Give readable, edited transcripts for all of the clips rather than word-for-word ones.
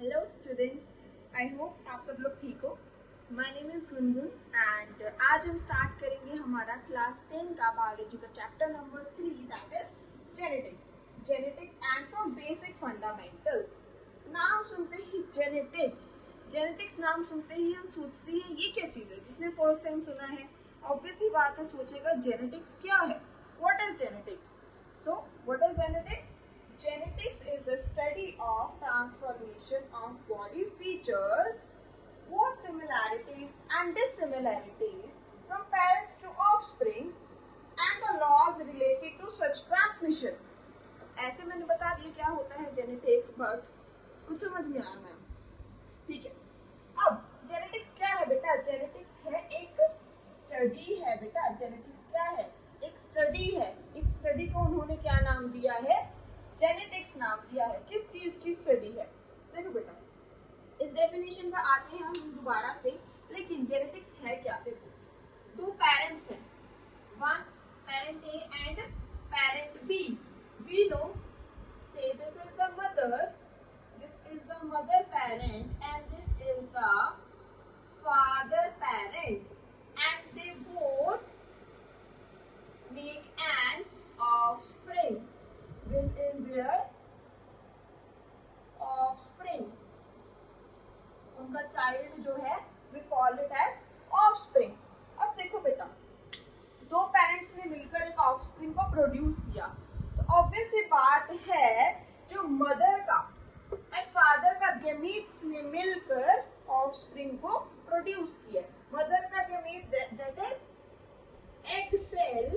Hello students, I hope आप सब लोग ठीक हो। My name is Gungun and आज हम स्टार्ट करेंगे हमारा क्लास 10 का बायोलॉजी का chapter number 3 that is genetics and some basic fundamentals. नाम सुनते ही जेनेटिक्स नाम सुनते ही हम सोचते हैं ये क्या चीज़ है। जिसने फर्स्ट टाइम सुना है ऑब्वियस ही बात है सोचेगा जेनेटिक्स क्या है, what is genetics. So what is genetics? Genetics is the study of transformation of body features, both similarities and dissimilarities from parents to offsprings and the laws related to such transmission. ऐसे मैंने बता दिया क्या होता है genetics, but कुछ समझ नहीं आया मैम। ठीक है, अब जेनेटिक्स क्या है बेटा? जेनेटिक्स है एक स्टडी है बेटा। जेनेटिक्स क्या है? एक स्टडी है। एक स्टडी को उन्होंने क्या नाम दिया है? जेनेटिक्स नाम दिया है। किस चीज की स्टडी है? देखो बेटा, इस डेफिनेशन पर आते हैं हम दोबारा से, लेकिन जेनेटिक्स है क्या? देखो, दो पेरेंट्स हैं, one parent A and parent B. We know, say this is the mother, this is the mother parent and this is the father parent and they both make an offspring. This is their offspring. उनका child जो है we call it as offspring. अब देखो बेटा, दो parents ने मिलकर एक ऑफस्प्रिंग को प्रोड्यूस किया, तो ऑब्वियस सी बात है जो मदर का एंड फादर का गेमीट्स ने मिलकर ऑफस्प्रिंग को प्रोड्यूस किया। मदर का gamete that is egg cell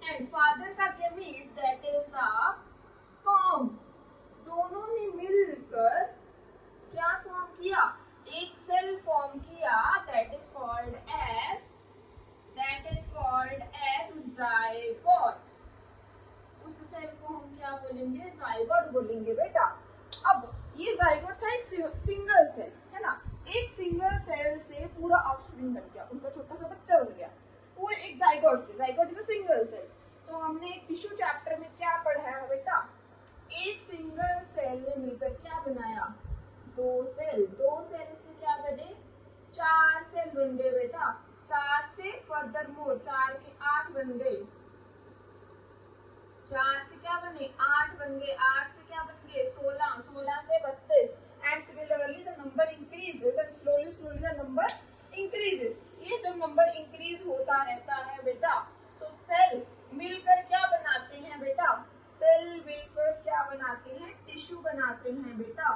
and father का gamete that is the sperm. दोनों ने मिलकर क्या फॉर्म किया? एक सेल फॉर्म किया that is called as zygote. उस सेल को हम क्या बोलेंगे? जाइगोट बोलेंगे बेटा। अब ये जाइगोट था एक सिंगल सेल, है ना। एक सिंगल सेल से पूरा ऑफस्प्रिंग बन गया, उनका छोटा सा बच्चा बन गया पूरे एक जाइगोट से। Zygote is a single cell. तो हमने एक टिश्यू चैप्टर में क्या पढ़ा है बेटा? एक सिंगल सेल ने मिलकर क्या बनाया? दो सेल। दो सेल से क्या बने? चार सेल बन गए बेटा। चार से फर्दर मोर, चार के 8 बन गए। चार से क्या बने? 8 बन गए। 8 से क्या बन गए? 16। 16 से 32 and similarly the number increases and slowly the number increases. ये जब नंबर इंक्रीज होता रहता है बेटा, तो सेल मिलकर क्या बनाते हैं बेटा? सेल मिलकर क्या बनाते हैं? टिश्यू बनाते हैं बेटा।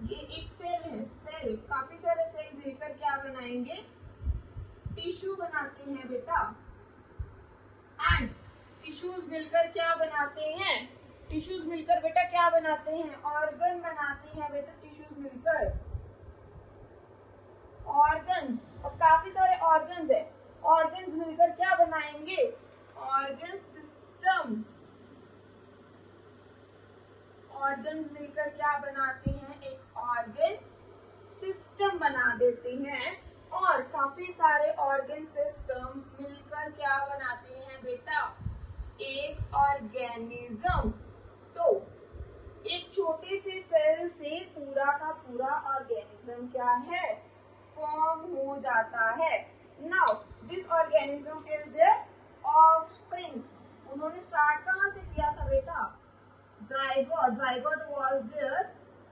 ये एक सेल है, सेल, काफी सारे सेल मिलकर क्या बनाएंगे? टिश्यू बनाते हैं बेटा। एंड टिश्यूज मिलकर क्या बनाते हैं? टिश्यूज मिलकर बेटा क्या बनाते हैं? ऑर्गन बनाते हैं बेटा। टिश्यूज मिलकर ऑर्गन्स। अब काफी सारे ऑर्गन्स है, ऑर्गन्स मिलकर क्या बनाएंगे? Organ system. ऑर्गन्स मिलकर क्या बनाते हैं? एक ऑर्गन सिस्टम बना देते हैं। और काफी सारे ऑर्गन सिस्टम्स मिलकर क्या बनाते हैं बेटा? एक ऑर्गेनिज्म। तो एक छोटे से सेल से पूरा का पूरा ऑर्गेनिज्म क्या है? फॉर्म हो जाता है। Now this organism is their offspring. उन्होंने स्टार्ट कहाँ से किया था बेटा? Zygote. Zygote was their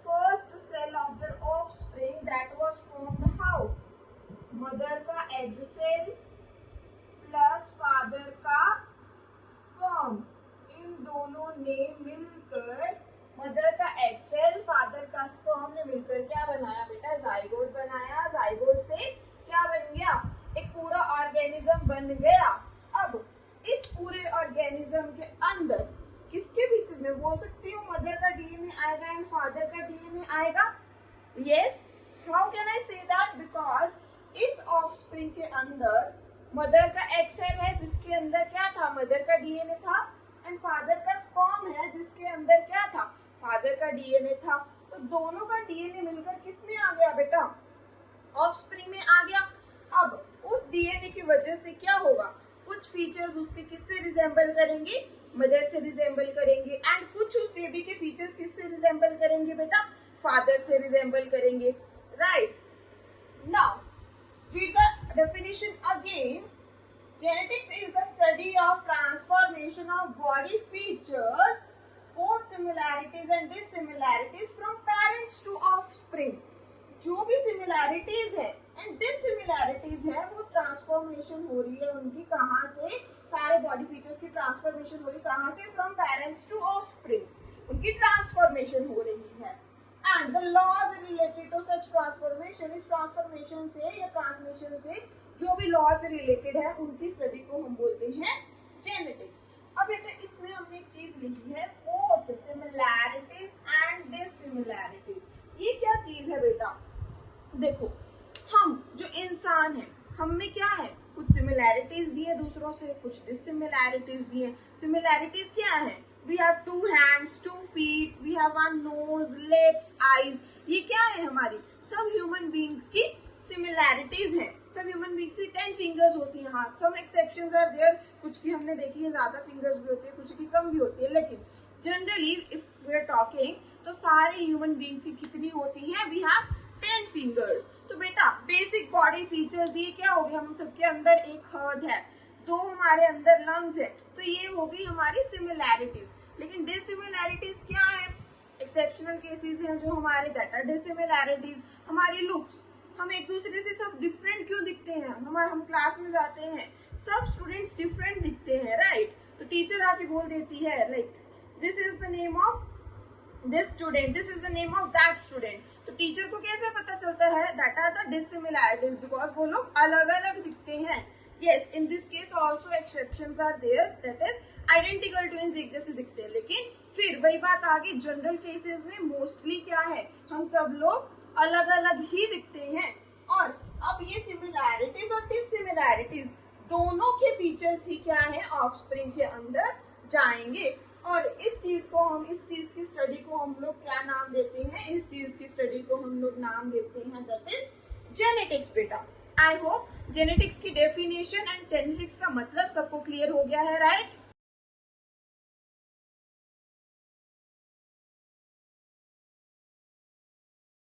first cell of their offspring that was formed how? Mother का एग सेल प्लस फादर का स्पर्म। इन दोनों ने मिलकर, मदर का एग सेल फादर का स्पर्म ने मिलकर क्या बनाया बेटा? जाइगोट बनाया। जाइगोट से क्या बन गया? एक पूरा ऑर्गेनिज्म बन गया। अब इस पूरे ऑर्गेनिज्म के अंदर किसके फीचर में बोल सकती हूँ? मदर का डीएनए आएगा एंड फादर का डीएनए आएगा। Yes, how can I say that? Because इस ऑफस्प्रिंग के अंदर मदर का एग सेल है जिसके अंदर क्या था? मदर का डीएनए था। एंड फादर का स्पर्म है जिसके अंदर क्या था? फादर का डीएनए था। तो दोनों का डीएनए मिलकर किस में आ गया बेटा? ऑफस्प्रिंग में आ गया। अब उस डीएनए की वजह से क्या होगा? कुछ फीचर्स उसके किससे रिजेंबल करेंगे? मदर से रिजेंबल करेंगे। एंड कुछ उस बेबी के फीचर्स किससे रिजेंबल करेंगे बेटा? फादर से रिजेंबल करेंगे, right. Now read the definition again. Genetics is the study of transformation of body features, both similarities and dissimilarities from parents to offspring. जो भी similarities है and dissimilarities है वो ट्रांसफॉर्मेशन हो रही है उनकी, कहाँ से, सारे बॉडी फीचर्स की ट्रांसफॉर्मेशन हो रही है कहाँ से, फ्रॉम पेरेंट्स टू ऑफस्प्रिंग्स, उनकी ट्रांसफॉर्मेशन हो रही है। And the laws related to such transformation, इस ट्रांसफॉर्मेशन से या ट्रांसमिशन से जो भी लॉज से रिलेटेड है उनकी स्टडी को हम बोलते हैं जेनेटिक्स। अब बेटा इसमें हमने एक चीज लिखी है, बोथ सिमिलैरिटीज एंड डिसिमिलैरिटीज। ये क्या चीज है बेटा, देखो हम जो इंसान है हम में क्या है, कुछ सिमिलैरिटीज भी है दूसरों से, कुछ डिसिमिलैरिटीज भी है। सिमिलैरिटीज क्या है, we have 2 hands, 2 feet, we have 1 nose, lips, eyes, ये क्या है हमारी सब ह्यूमन बींग्स की सिमिलैरिटीज हैं। सब ह्यूमन बींग्स की 10 फिंगर्स होती हैं हाथ, सम एक्सेप्शंस आर देयर, कुछ की हमने देखी है ज्यादा फिंगर्स भी होती है, कुछ की कम भी होती है, लेकिन generally if we are talking तो सारे ह्यूमन बींग्स की कितनी होती है, वी हैव 10 फिंगर्स। तो बेटा बेसिक बॉडी फीचर्स ये क्या हो गया, हम सबके अंदर एक हार्ट है, 2 हमारे अंदर लंग्स है, तो ये हो गई हमारी सिमिलैरिटीज। लेकिन डिसिमिलैरिटीज क्या है, एक्सेप्शनल केसेस हैं जो हमारे, दैट आर डिसिमिलैरिटीज। हमारी लुक्स, हम एक दूसरे से सब डिफरेंट क्यों दिखते हैं, हम क्लास में जाते हैं सब स्टूडेंट्स डिफरेंट दिखते हैं, राइट। तो टीचर आके बोल देती है like this is the name of this student, this is the name of that student, तो टीचर को कैसे पता चलता है, that are the dissimilarities, because वो लोग अलग अलग दिखते हैं। Yes, in this case also exceptions are there, that is identical twins एक जैसे दिखते हैं, लेकिन फिर वही बात आगे जनरल केसेस में मोस्टली क्या है, हम सब लोग अलग अलग ही दिखते हैं। और अब ये सिमिलैरिटीज और डिसिमिलैरिटीज दोनों के फीचर्स ही क्या है, ऑफस्प्रिंग के अंदर जाएंगे। और इस चीज की स्टडी को हम लोग क्या नाम देते हैं, इस चीज की स्टडी को हम लोग नाम देते हैं दैट इज जेनेटिक्स। बेटा आई होप जेनेटिक्स की डेफिनेशन एंड जेनेटिक्स का मतलब सबको क्लियर हो गया है, राइट।